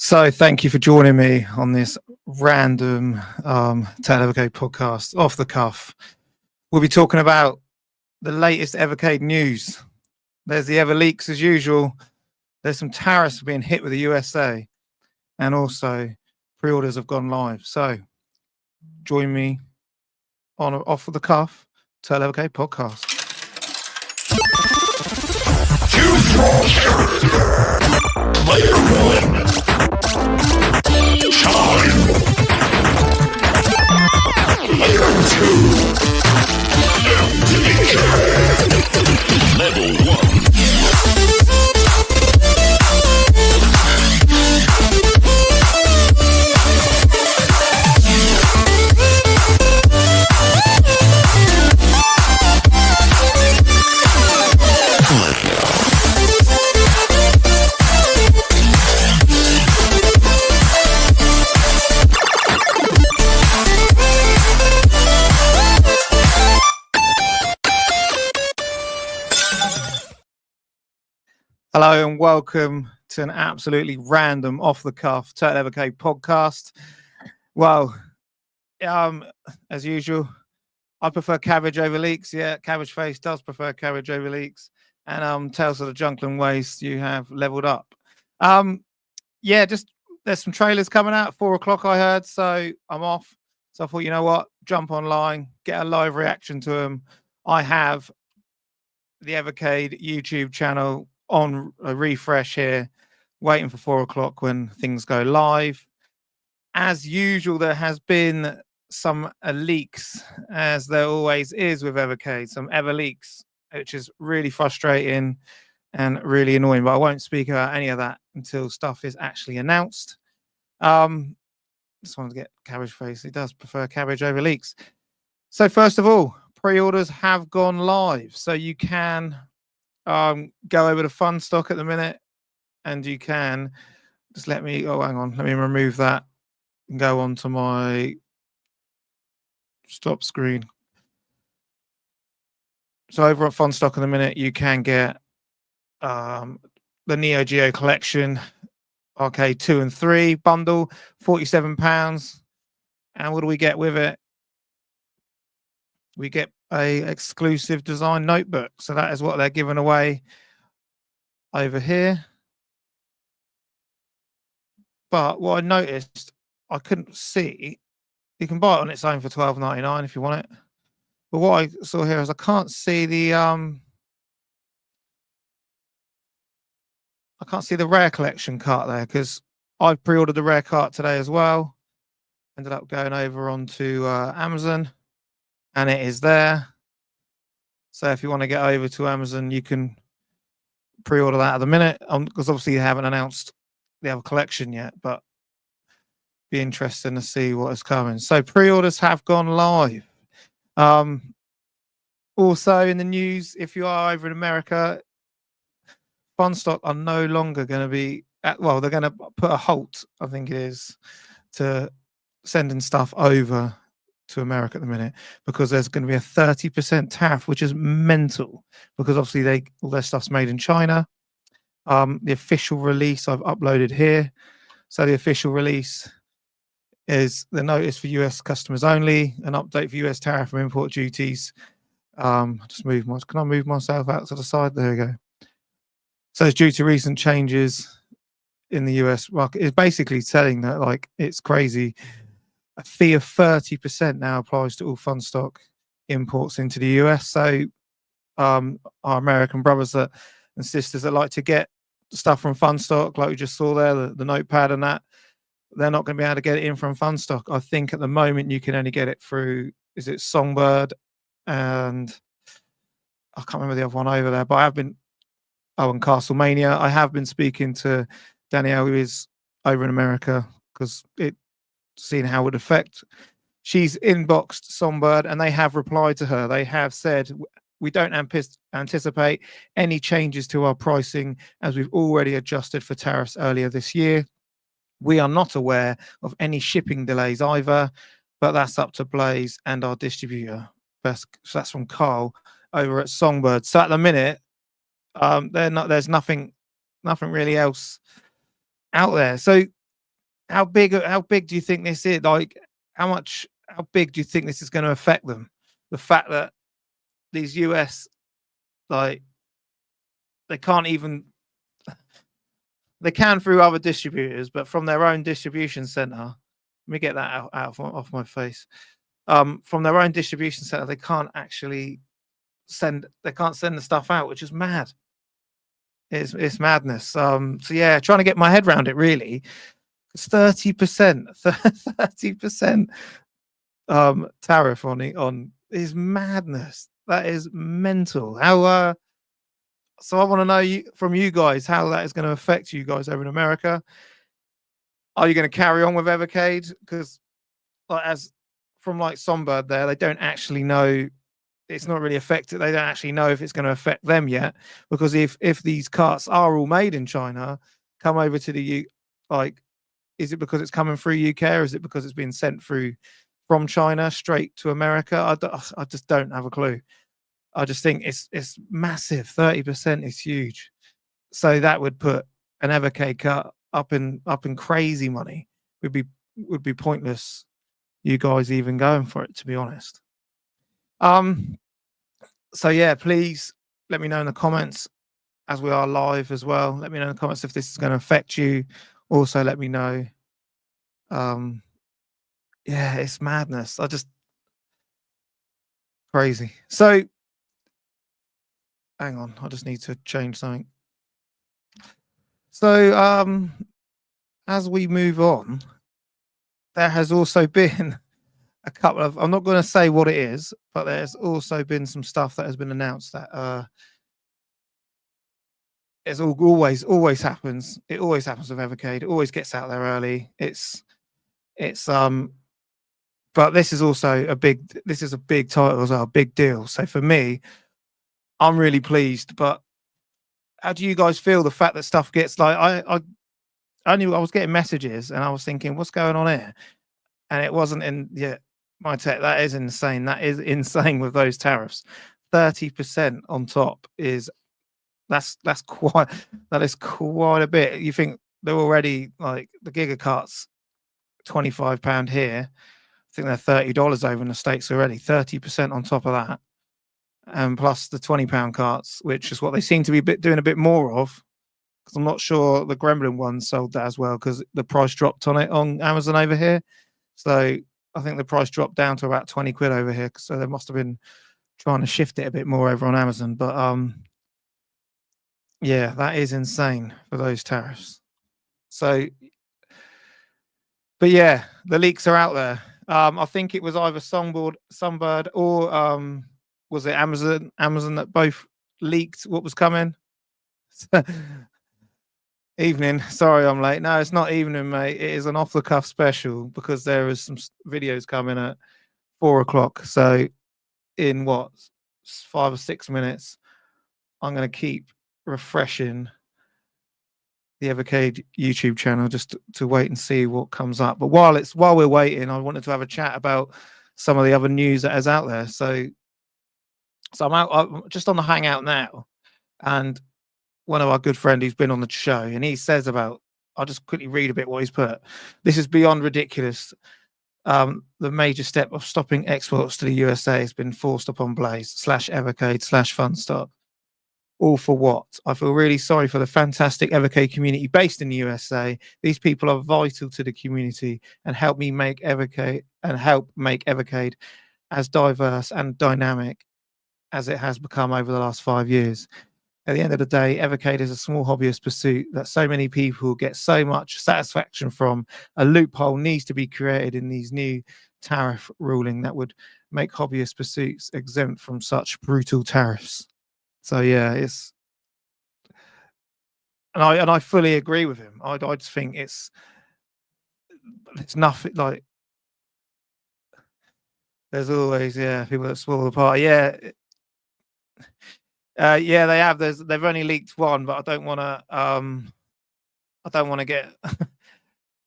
So thank you for joining me on this random Evercade podcast off the cuff. We'll be talking about the latest Evercade news. There's the Ever leaks as usual. There's some tariffs being hit with the USA, and also pre-orders have gone live. So join me on off the cuff Evercade podcast. Choose your character. Player 1. Time. Player 2. Activision. Level 1. Hello and welcome to an absolutely random off-the-cuff Evercade podcast. Well, as usual, I prefer cabbage over leaks. Yeah, Cabbage Face does prefer cabbage over leaks. And Tales of the Jungle and Waste, you have leveled up. Just there's some trailers coming out at 4 o'clock, I heard, so I'm off. So I thought, you know what, jump online, get a live reaction to them. I have the Evercade YouTube channel on a refresh here, waiting for 4 o'clock when things go live. As usual, there has been some leaks, as there always is with Evercade, some Ever leaks, which is really frustrating and really annoying, but I won't speak about any of that until stuff is actually announced. Just wanted to get Cabbage Face. He does prefer cabbage over leaks. So first of all, pre-orders have gone live, so you can go over to Fun Stock at the minute, and you can just let me remove that and go on to my stop screen. So over at Fun Stock in a minute, you can get the Neo Geo Collection Arcade 2 and 3 bundle, £47. And what do we get with it? We get a exclusive design notebook. So that is what they're giving away over here. But what I noticed, I couldn't see. You can buy it on its own for $12.99 if you want it. But what I saw here is I can't see the rare collection cart there, because I pre-ordered the rare cart today as well. Ended up going over onto Amazon, and it is there. So if you want to get over to Amazon, you can pre-order that at the minute, because obviously they haven't announced the other collection yet, but be interesting to see what is coming. So pre-orders have gone live. Also in the news, if you are over in America, Fun Stock are no longer going to be they're going to put a halt, I think it is, to sending stuff over to America at the minute, because there's going to be a 30% tariff, which is mental, because obviously all their stuff's made in China. The official release I've uploaded here. So the official release is the notice for US customers only, an update for US tariff and import duties. Can I move myself out to the side? There we go. So it's due to recent changes in the US market. It's basically saying that, like, it's crazy. A fee of 30% now applies to all Fun Stock imports into the US. So our American brothers and sisters that like to get stuff from Fun Stock, like we just saw there, the notepad and that, they're not going to be able to get it in from Fun Stock. I think at the moment you can only get it through, is it Songbird, and I can't remember the other one over there, but I have been, and Castlemania. I have been speaking to Danielle, who is over in America, because seeing how it would affect. She's inboxed Songbird, and they have replied to her. They have said, we don't anticipate any changes to our pricing, as we've already adjusted for tariffs earlier this year. We are not aware of any shipping delays either, but that's up to Blaze and our distributor. So that's from Carl over at Songbird. So at the minute, there's nothing really else out there. So how big do you think this is? Like, how big do you think this is going to affect them? The fact that these US, like, they can't even, they can through other distributors, but from their own distribution center. Let me get that off my face. From their own distribution center, they can't actually send the stuff out, which is mad. It's madness. So yeah, trying to get my head around it really. It's 30%, 30% tariff on is madness. That is mental. How so I want to know from you guys how that is going to affect you guys over in America. Are you going to carry on with Evercade? Because like as from like Songbird there, they don't actually know. It's not really affected. They don't actually know if it's going to affect them yet. Because if these carts are all made in China, come over to the like, is it because it's coming through UK or is it because it's being sent through from China straight to America? I just don't have a clue. I just think it's massive. 30% is huge. So that would put an Evercade cut up in crazy money. Would be pointless. You guys even going for it, to be honest. So yeah, please let me know in the comments as we are live as well. Let me know in the comments if this is going to affect you. Also, let me know. Yeah, it's madness. Crazy. So hang on, I just need to change something. So as we move on, there has also been a couple of, I'm not going to say what it is, but there's also been some stuff that has been announced that it's always happens. It always happens with Evercade. It always gets out there early. It's but this is also a big title as well, a big deal. So for me, I'm really pleased. But how do you guys feel the fact that stuff gets like I knew I was getting messages and I was thinking, what's going on here? And it wasn't in my tech. That is insane. That is insane with those tariffs. 30% on top is that is quite a bit. You think they're already like the gigacarts £25 here. I think they're $30 over in the States already. 30% on top of that. And plus the £20 carts, which is what they seem to be doing a bit more of. Because I'm not sure the Gremlin one sold that as well because the price dropped on it on Amazon over here. So I think the price dropped down to about 20 quid over here. So they must have been trying to shift it a bit more over on Amazon. But yeah, that is insane for those tariffs. So, but yeah, the leaks are out there. I think it was either Sunbird or was it Amazon that both leaked what was coming. Evening. Sorry, I'm late. No, it's not evening, mate. It is an off-the-cuff special because there is some videos coming at 4 o'clock. So in 5 or 6 minutes, I'm going to keep refreshing the Evercade YouTube channel just to wait and see what comes up. But while we're waiting, I wanted to have a chat about some of the other news that is out there. So I'm just on the Hangout now, and one of our good friends who's been on the show, and he says about, I'll just quickly read a bit what he's put. This is beyond ridiculous. The major step of stopping exports to the USA has been forced upon Blaze / Evercade / Funstock. All for what? I feel really sorry for the fantastic Evercade community based in the USA. These people are vital to the community and help make Evercade as diverse and dynamic as it has become over the last 5 years. At the end of the day, Evercade is a small hobbyist pursuit that so many people get so much satisfaction from. A loophole needs to be created in these new tariff ruling that would make hobbyist pursuits exempt from such brutal tariffs. So yeah, and I fully agree with him. I just think it's nothing like. There's always people that spoil the party. Yeah, they have. They've only leaked one, but I don't want to. I don't want to get.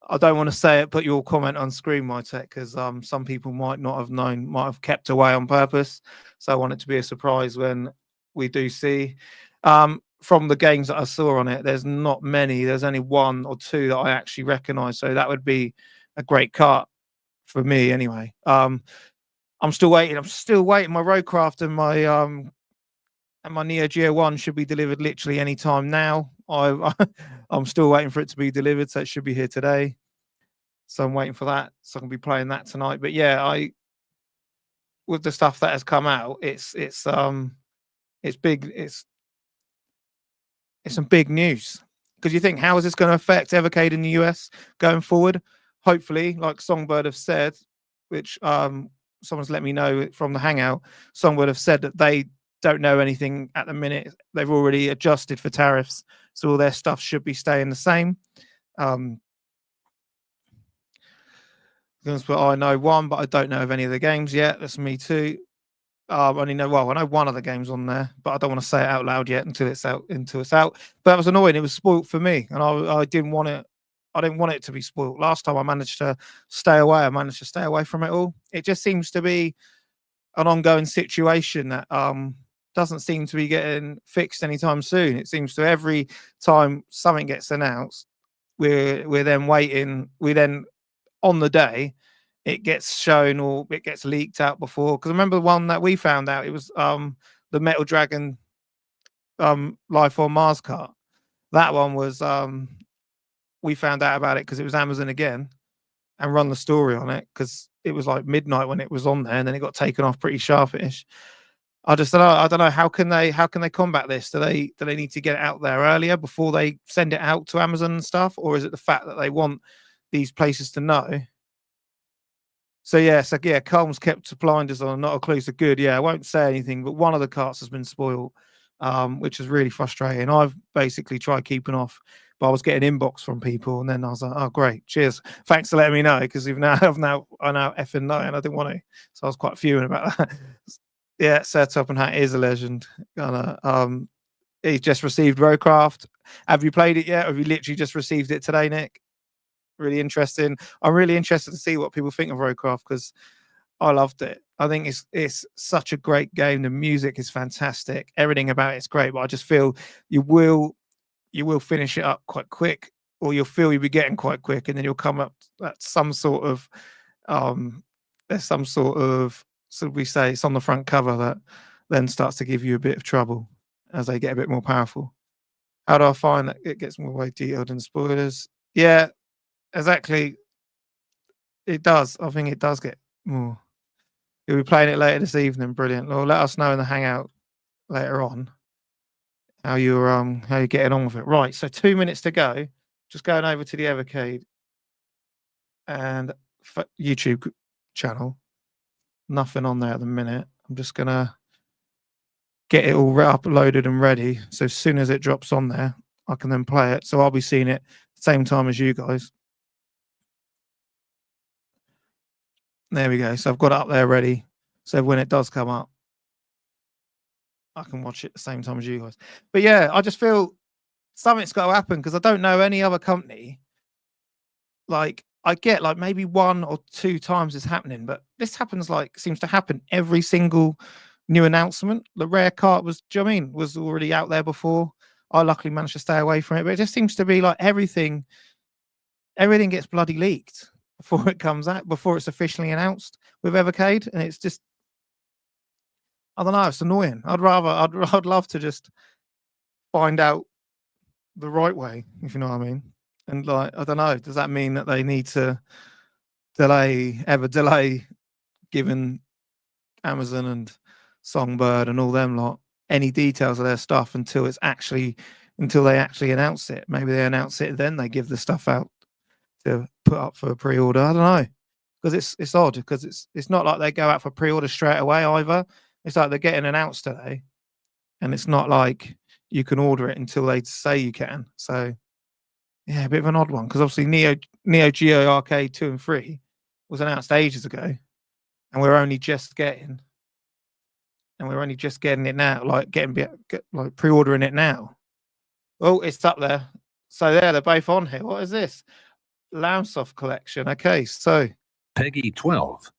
I don't want to say it. Put your comment on screen, my tech, because some people might not have known, might have kept away on purpose. So I want it to be a surprise when we do see. from the games that I saw on it, there's not many. There's only 1 or 2 that I actually recognise. So that would be a great cart for me, anyway. I'm still waiting. My Roadcraft and my Neo Geo 1 should be delivered literally any time now. I'm still waiting for it to be delivered, so it should be here today. So I'm waiting for that. So I can be playing that tonight. But yeah, with the stuff that has come out, it's big. It's some big news, because you think, how is this going to affect Evercade in the US going forward? Hopefully, like Songbird have said, which someone's let me know from the Hangout, Songbird have said that they don't know anything at the minute. They've already adjusted for tariffs, so all their stuff should be staying the same. I know one, but I don't know of any of the games yet. That's me too. I know one of the games on there, but I don't want to say it out loud yet until it's out. But that was annoying. It was spoiled for me, and I didn't want it. I didn't want it to be spoiled. Last time I managed to stay away. I managed to stay away from it all. It just seems to be an ongoing situation that doesn't seem to be getting fixed anytime soon. It seems to, every time something gets announced, we're then waiting. We then, on the day, it gets shown or it gets leaked out before. Because I remember the one that we found out, it was the Metal Dragon Life on Mars cart. That one was we found out about it because it was Amazon again, and run the story on it, because it was like midnight when it was on there, and then it got taken off pretty sharpish. I just don't know. I don't know, how can they combat this? Do they need to get it out there earlier before they send it out to Amazon and stuff, or is it the fact that they want these places to know? So yeah, Colm's kept blinders on, not a clue. So good. Yeah, I won't say anything, but one of the carts has been spoiled, which is really frustrating. I've basically tried keeping off, but I was getting inbox from people, and then I was like, oh great, cheers, thanks for letting me know, because I now effing know, and I didn't want to, so I was quite fuming about that. Yeah, Setup and Hat is a legend. He's just received Roadcraft. Have you played it yet? Or have you literally just received it today, Nick? Really interesting. I'm really interested to see what people think of Roadcraft, because I loved it. I think it's such a great game. The music is fantastic. Everything about it's great, but I just feel you will finish it up quite quick, or you'll feel you'll be getting quite quick, and then you'll come up at some sort of there's some sort of, so we say it's on the front cover that then starts to give you a bit of trouble as they get a bit more powerful. How do I find that it gets more way detailed than spoilers? Yeah, exactly. It does. I think it does get more. You'll be playing it later this evening. Brilliant. Well, let us know in the Hangout later on how you're getting on with it. Right. So 2 minutes to go. Just going over to the Evercade and YouTube channel. Nothing on there at the minute. I'm just gonna get it all uploaded and ready, so as soon as it drops on there, I can then play it. So I'll be seeing it at the same time as you guys. There we go. So I've got it up there ready. So when it does come up, I can watch it at the same time as you guys. But yeah, I just feel something's got to happen, because I don't know any other company. Like, I get like maybe 1 or 2 times it's happening, but this happens, like, seems to happen every single new announcement. The rare cart was, do you know what I mean, was already out there before. I luckily managed to stay away from it, but it just seems to be like everything gets bloody leaked before it comes out, before it's officially announced with Evercade, and it's just, I don't know, it's annoying. I'd love to just find out the right way, if you know what I mean. And like, I don't know, does that mean that they need to delay giving Amazon and Songbird and all them lot any details of their stuff until they actually announce it? Maybe they announce it, then they give the stuff out to put up for a pre-order. I don't know, because it's odd, because it's not like they go out for pre-order straight away either. It's like they're getting announced today, and it's not like you can order it until they say you can. So yeah, a bit of an odd one, because obviously Neo Geo Arcade 2 and 3 was announced ages ago, and we're only just getting it now, like like pre-ordering it now. Oh, it's up there. So there, they're both on here. What is this? Llamysoft collection. Okay, so Peggy 12.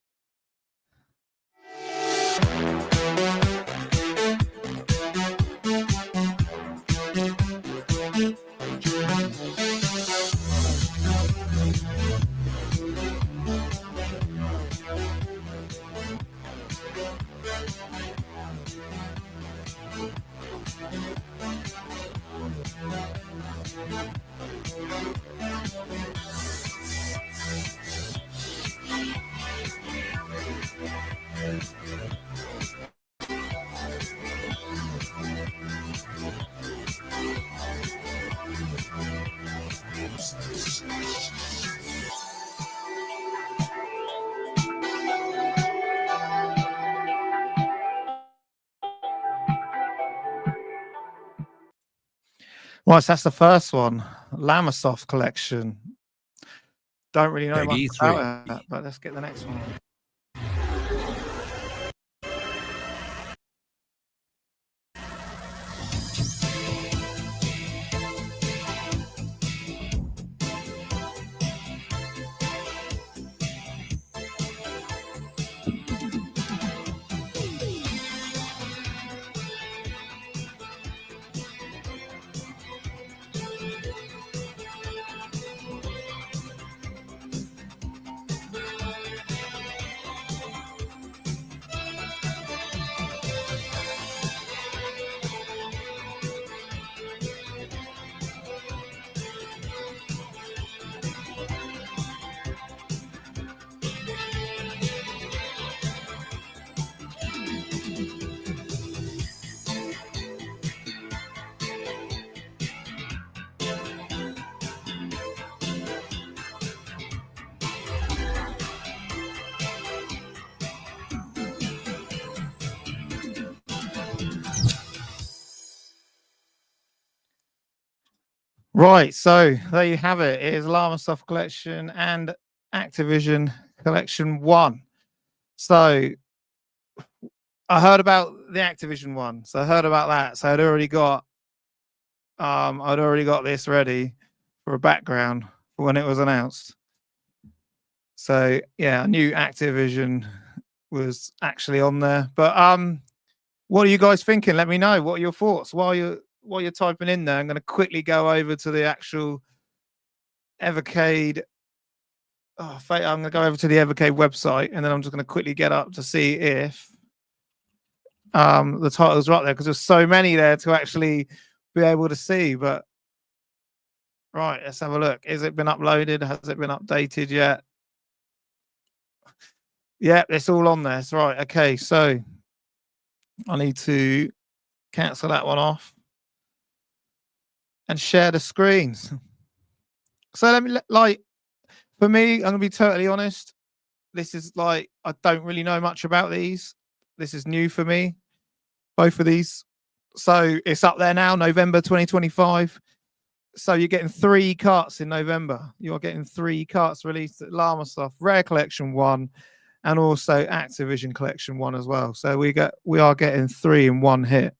Right, so that's the first one, Llamysoft collection. Don't really know much Peggy about 3. it, but let's get the next one. Right, so there you have it. It is Llamysoft collection and Activision collection 1. So I heard about the Activision one. So I heard about that. So I'd already got this ready for a background for when it was announced. So yeah, I knew Activision was actually on there. But what are you guys thinking? Let me know. What are your thoughts? While you're typing in there, I'm going to quickly go over to the actual Evercade. I'm going to go over to the Evercade website, and then I'm just going to quickly get up to see if the titles are up there, because there's so many there to actually be able to see. But right, let's have a look. Has it been uploaded? Has it been updated yet? Yeah, it's all on there. That's right. Okay, so I need to cancel that one off and share the screens. So let me, like, for me, I'm gonna be totally honest. This is like, I don't really know much about these. This is new for me, both of these. So it's up there now, November 2025. So you're getting 3 carts in November. You're getting 3 carts released at Llamysoft, Rare Collection 1, and also Activision Collection 1 as well. So we are getting 3 in one hit.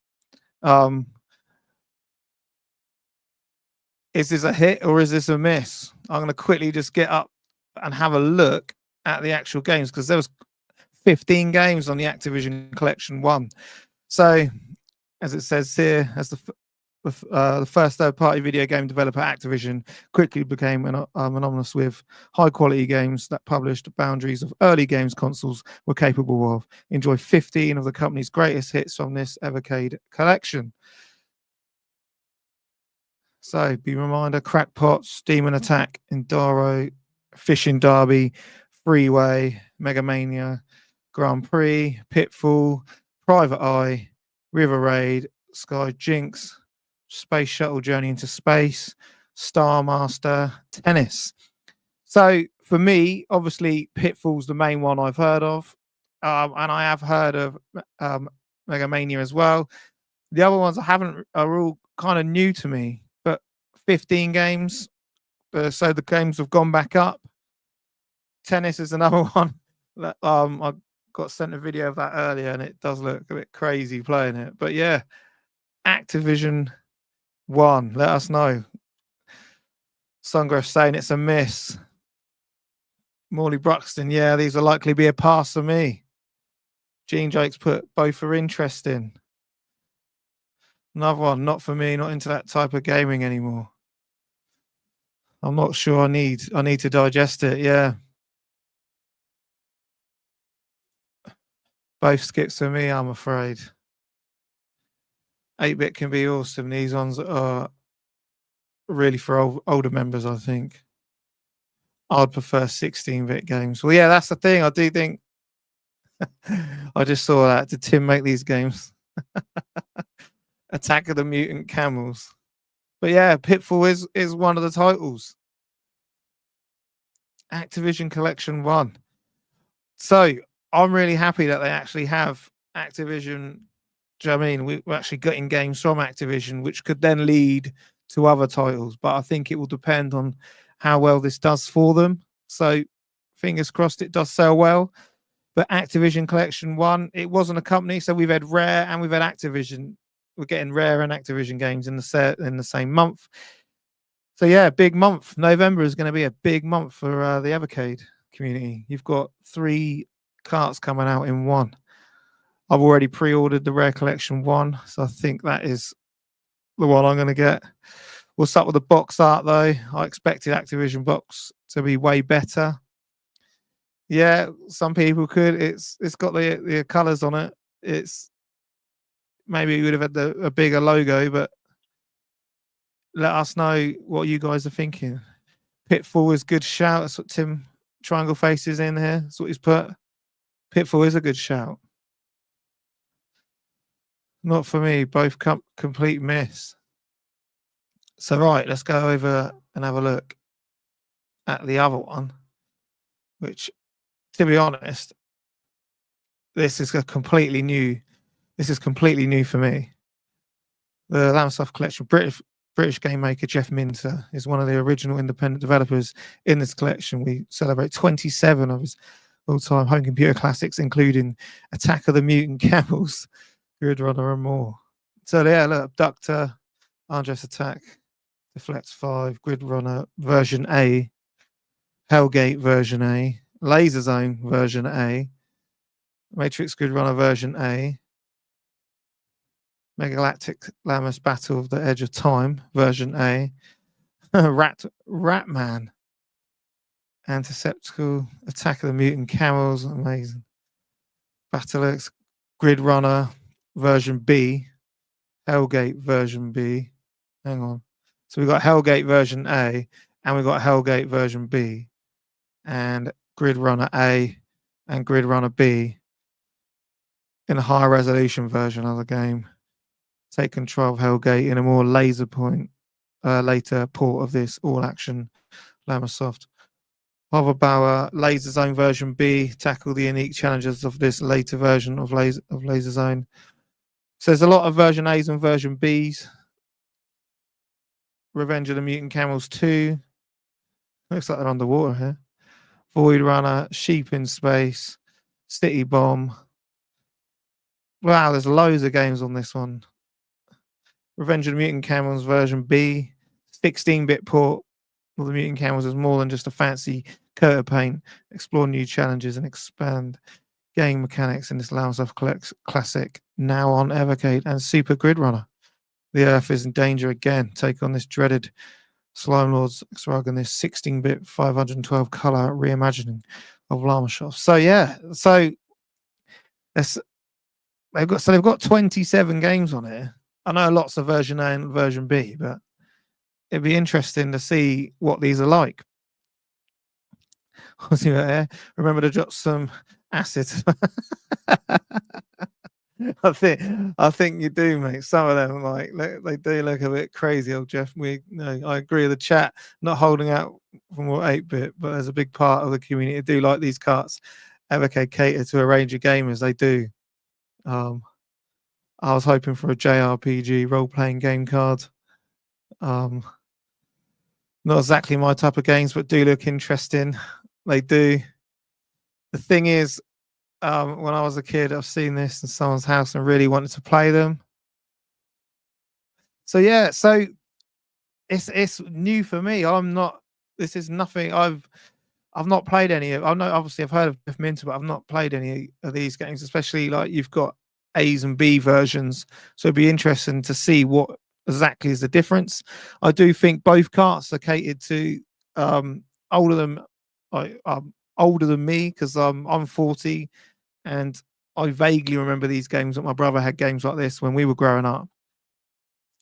Is this a hit or is this a miss? I'm going to quickly just get up and have a look at the actual games, because there was 15 games on the Activision Collection 1. So, as it says here, as the first third-party video game developer, Activision quickly became synonymous with high-quality games that published the boundaries of early games consoles were capable of. Enjoy 15 of the company's greatest hits from this Evercade collection. So, be reminder: Crackpots, Demon Attack, Enduro, Fishing Derby, Freeway, Mega Mania, Grand Prix, Pitfall, Private Eye, River Raid, Sky Jinx, Space Shuttle Journey into Space, Star Master, Tennis. So for me, obviously, Pitfall's the main one I've heard of, and I have heard of Mega Mania as well. The other ones I haven't are all kind of new to me. But 15 games, so the games have gone back up. Tennis is another one that I got sent a video of that earlier, and it does look a bit crazy playing it. But yeah, Activision 1, let us know. Sungraph saying it's a miss. Morley Bruxton, yeah, these will likely be a pass for me. Gene Jakes put both are interesting. Another one, not for me, not into that type of gaming anymore. I'm not sure I need to digest it, yeah. Both skips for me, I'm afraid. 8-bit can be awesome. These ones are really for older members, I think. I'd prefer 16-bit games. Well, yeah, that's the thing. I do think I just saw that. Did Tim make these games? Attack of the Mutant Camels. But yeah, Pitfall is one of the titles. Activision Collection 1. So I'm really happy that they actually have Activision. Do you know what I mean? We're actually getting games from Activision, which could then lead to other titles. But I think it will depend on how well this does for them. So fingers crossed it does sell well. But Activision Collection 1, it wasn't a company. So we've had Rare and we've had Activision. We're getting Rare and Activision games in the same month. So yeah, big month. November is going to be a big month for the Evercade community. You've got 3 carts coming out in one. I've already pre-ordered the Rare Collection 1, so I think that is the one I'm going to get. We'll start with the box art though. I expected Activision box to be way better. Yeah, some people could. It's got the colors on it. It's maybe we would have had a bigger logo, but let us know what you guys are thinking. Pitfall is good shout. That's what Tim Triangle Face is in here. That's what he's put. Pitfall is a good shout. Not for me. Both complete miss. So right, let's go over and have a look at the other one, which, to be honest, this is completely new. This is completely new for me. The Llamysoft collection, British game maker Jeff Minter is one of the original independent developers in this collection. We celebrate 27 of his all-time home computer classics, including Attack of the Mutant Camels, Grid Runner, and more. So yeah, look, Abductor, Undress Attack, Deflect 5, Grid Runner version A, Hellgate version A, Laser Zone version A, Matrix Grid Runner version A, Megalactic Lammas Battle of the Edge of Time version A, Ratman, Antiseptical, Attack of the Mutant Camels, amazing. Battle-X Grid Runner version B, Hellgate version B. Hang on. So we got Hellgate version A and we got Hellgate version B and Grid Runner A and Grid Runner B in a higher resolution version of the game. Take control of Hellgate in a more laser later port of this all-action Llamysoft. Hoverbauer Laser Zone version B, tackle the unique challenges of this later version of Laser Zone. So there's a lot of version A's and version B's. Revenge of the Mutant Camels 2. Looks like they're underwater here. Void Runner, Sheep in Space, City Bomb. Wow, there's loads of games on this one. Revenge of the Mutant Camels version B, 16-bit port of the Mutant Camels is more than just a fancy coat of paint. Explore new challenges and expand game mechanics in this Llamysoft classic, now on Evercade and Super Grid Runner. The Earth is in danger again. Take on this dreaded Slime Lord's Xrug and this 16-bit 512 color reimagining of Llamysoft. So yeah, so they've got 27 games on here. I know lots of version A and version B, but it'd be interesting to see what these are like. Remember to drop some acid. I think you do, mate. Some of them, like, they do look a bit crazy, old Jeff. I agree with the chat, not holding out for more 8-bit, but there's a big part of the community that do like these carts. Evercade cater to a range of gamers. They do. I was hoping for a JRPG role-playing game card. Not exactly my type of games, but do look interesting. They do. The thing is, when I was a kid, I've seen this in someone's house and really wanted to play them. So yeah, so it's new for me. This is nothing. I've not played any of. I know obviously I've heard of Jeff Minter, but I've not played any of these games. Especially like you've got A's and B versions, so it'd be interesting to see what exactly is the difference. I do think both carts are catered to older than me because I'm 40 and I vaguely remember these games. That my brother had games like this when we were growing up.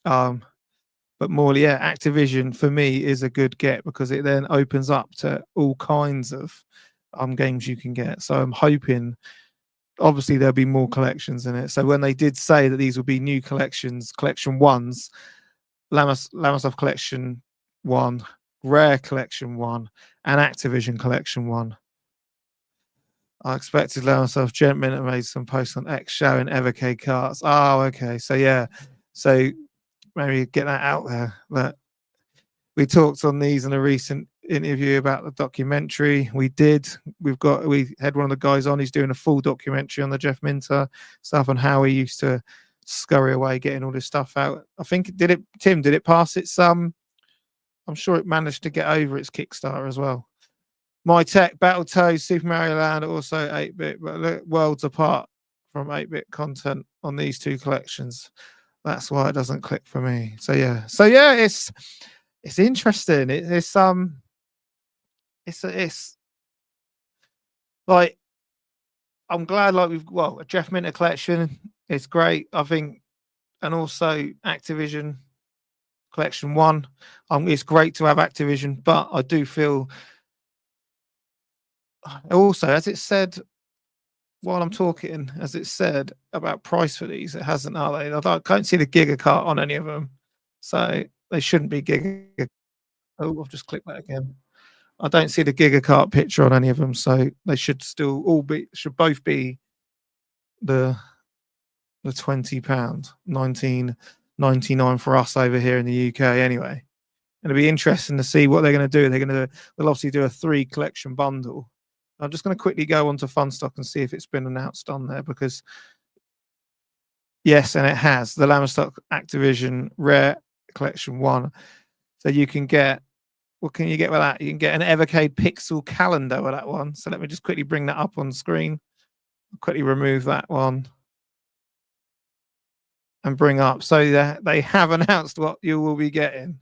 But more, yeah, Activision for me is a good get because it then opens up to all kinds of games you can get. So I'm hoping, obviously, there'll be more collections in it. So when they did say that these will be new collections, collection ones, Llamysoft collection 1, Rare Collection 1, and Activision Collection 1. I expected Llamysoft Gentlemen to made some posts on X showing Evercade carts. Oh, okay. So yeah. So maybe get that out there. But we talked on these in a recent interview about the documentary. We had one of the guys on, he's doing a full documentary on the Jeff Minter stuff and how he used to scurry away getting all this stuff out. I think did it pass its I'm sure it managed to get over its Kickstarter as well. My Tech, Battletoads, Super Mario Land, also 8-bit, but look, worlds apart from 8-bit content on these two collections. That's why it doesn't click for me. So yeah, it's interesting. It's like, I'm glad like a Jeff Minter collection. It's great, I think, and also Activision Collection 1. It's great to have Activision, but I do feel also, as it said while I'm talking, as it said about price for these, it hasn't, are they? I can't see the Giga cart on any of them, so they shouldn't be Giga. Oh, I've just clicked that again. I don't see the Giga cart picture on any of them, so they should both be the £20, 19.99 for us over here in the UK anyway. And it'll be interesting to see what they're going to do. They'll obviously do a 3 collection bundle. I'm just going to quickly go onto Funstock and see if it's been announced on there, because yes, and it has, the Llamysoft Activision Rare Collection 1. So you can get, what can you get with that? You can get an Evercade Pixel calendar with that one. So let me just quickly bring that up on screen. I'll quickly remove that one and bring up. So they have announced what you will be getting.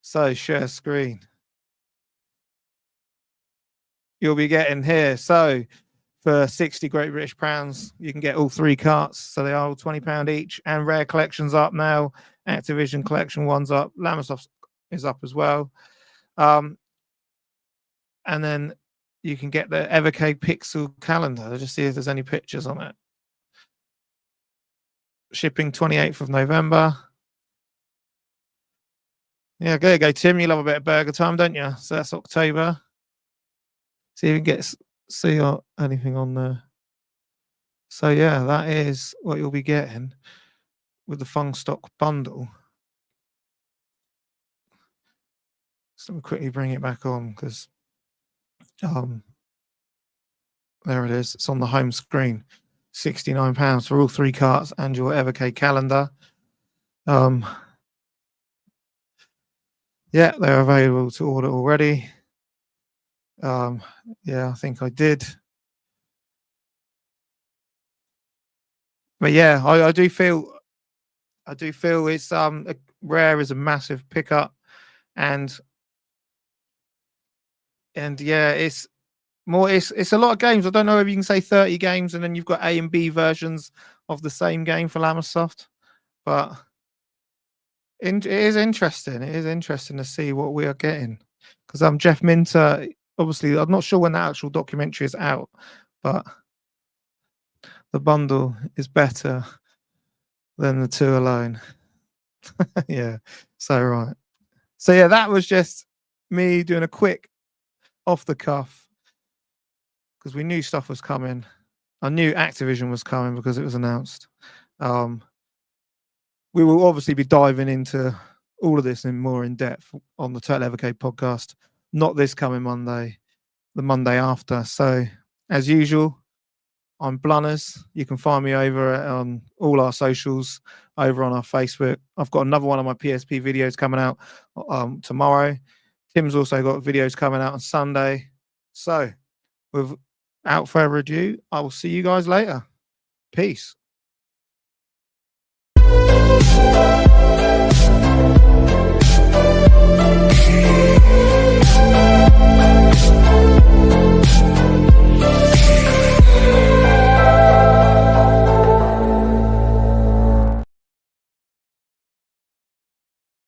So share screen. You'll be getting here. So for 60 Great British pounds, you can get all 3 carts. So they are all £20 each. And Rare Collection's up now. Activision Collection 1's up. Llamysoft is up as well. And then you can get the Evercade Pixel calendar. I'll just see if there's any pictures on it. Shipping 28th of November. Yeah, there you go, Tim. You love a bit of burger time, don't you? So that's October. See if you can see anything on there. So yeah, that is what you'll be getting with the Funstock bundle. So let me quickly bring it back on, because there it is. It's on the home screen. £69 for all 3 carts and your Evercade calendar. Yeah, they're available to order already. Yeah, I think I did. But yeah, I do feel it's Rare is a massive pickup, and yeah, it's a lot of games. I don't know if you can say 30 games and then you've got A and B versions of the same game for Llamysoft, but it is interesting. It is interesting to see what we are getting, because Jeff Minter, obviously, I'm not sure when the actual documentary is out, but the bundle is better than the 2 alone. Yeah, so right. So yeah, that was just me doing a quick off the cuff, because we knew stuff was coming. I knew Activision was coming because it was announced. We will obviously be diving into all of this more in depth on the Total Evercade podcast, not this coming Monday, the Monday after. So as usual, I'm Blunners. You can find me over on all our socials, over on our Facebook. I've got another one of my PSP videos coming out tomorrow. Tim's also got videos coming out on Sunday. So without further ado, I will see you guys later. Peace.